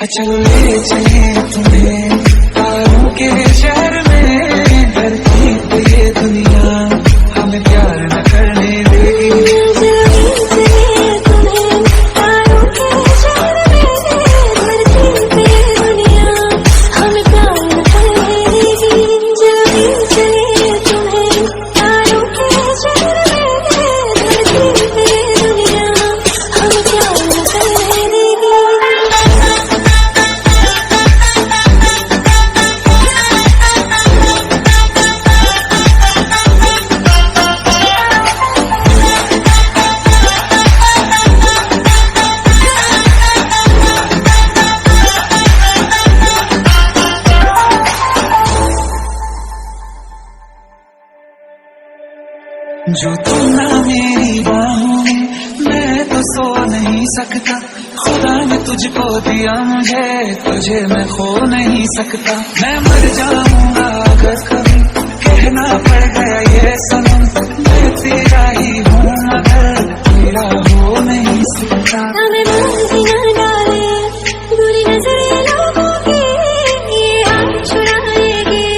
चलो ले चले तुम्हें तारों के शहर में, धरती पे ये दुनिया हमें प्यार न करने देगी। जो तू ना मेरी बाहों में, मैं तो सो नहीं सकता। खुदा ने तुझको दिया मुझे, तुझे मैं खो नहीं सकता। मैं मर जाऊंगा अगर कभी कहना पड़ गया ये सनम, मैं तेरा ही हूँ मगर तेरा हो नहीं सकता। बुरी नजरें लोगों की ये हाथ छुड़ाएगी,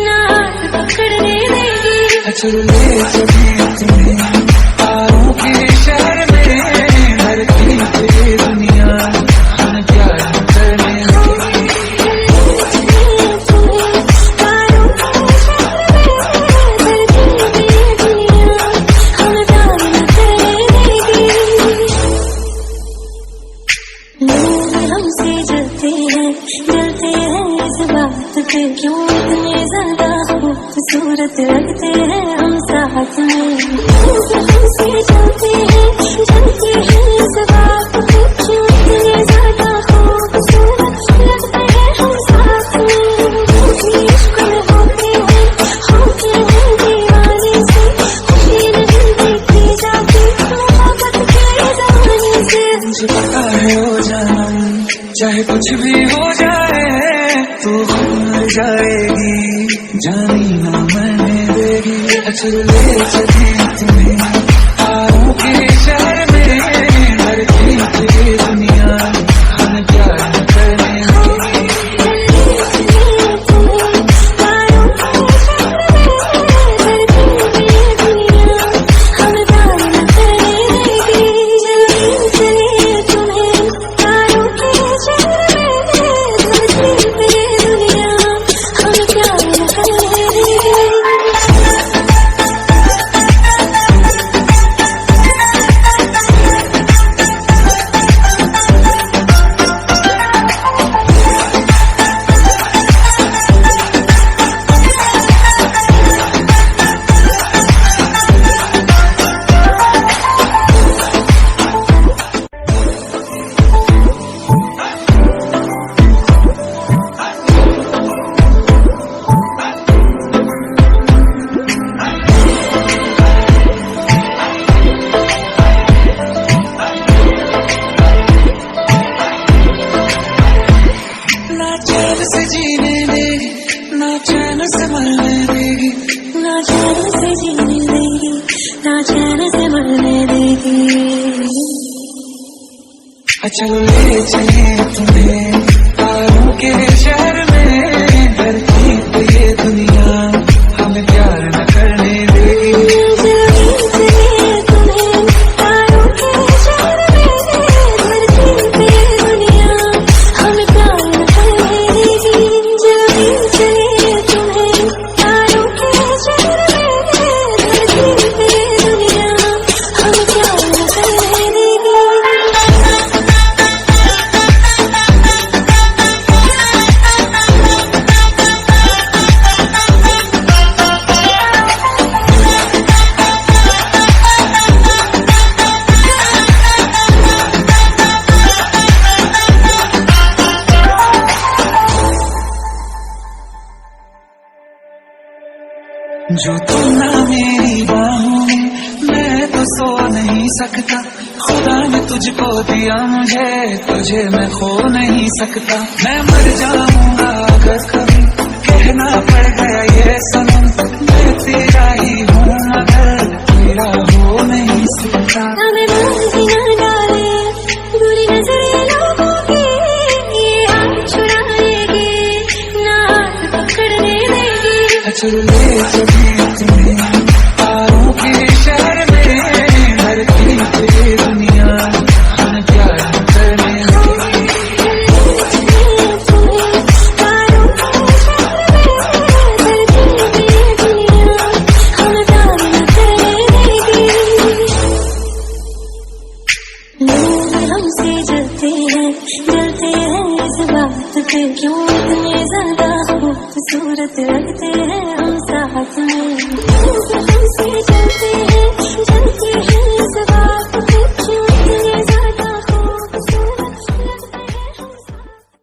ना हाथ पकड़ने देगी। चलो ले चले तुम्हें तारों के शहर में, धरती पे दुनिया हमें प्यार करने देगी। लोग हमसे जलते हैं इस बात पे, क्यों इतने ज्यादा खूबसूरत लगते हैं हम साथ में। हमसे जलते हैं इस बात पे, क्यों इतने ज्यादा खूबसूरत लगते हैं हम साथ में। इश्क में होते हैं दीवाने से, खुशी नहीं देखी जाती मोहब्बत के जमाने से। मुझे पता है ओ जानम, चाहे कुछ भी हो जाए तू भूल जाएगी, जानी ना मैंने देगी। चल ले चले तुम्हें तारों के शहर में, धरती पे दुनिया हमें प्यार करने देगी। चलो ले चले तुम्हें तारों के शहर में, धरती पे ये दुनिया हमें प्यार न करने देगी। जो तू ना मेरी बाहों में, मैं तो सो नहीं सकता। खुदा ने तुझको दिया मुझे, तुझे मैं खो नहीं सकता। मैं मर जाऊंगा अगर कभी कहना पड़ गया ये सनम, मैं तेरा ही हूँ मगर तेरा हो नहीं सकता। बुरी नजरें लोगों की ये फिर ले चली तुम्हें तारों के शहर में, धरती पे दुनिया हम प्यार करने लगे। लोग हमसे जलते हैं इस बात पे, क्यों इतने ज्यादा खूबसूरत लगते हैं हम साथ में।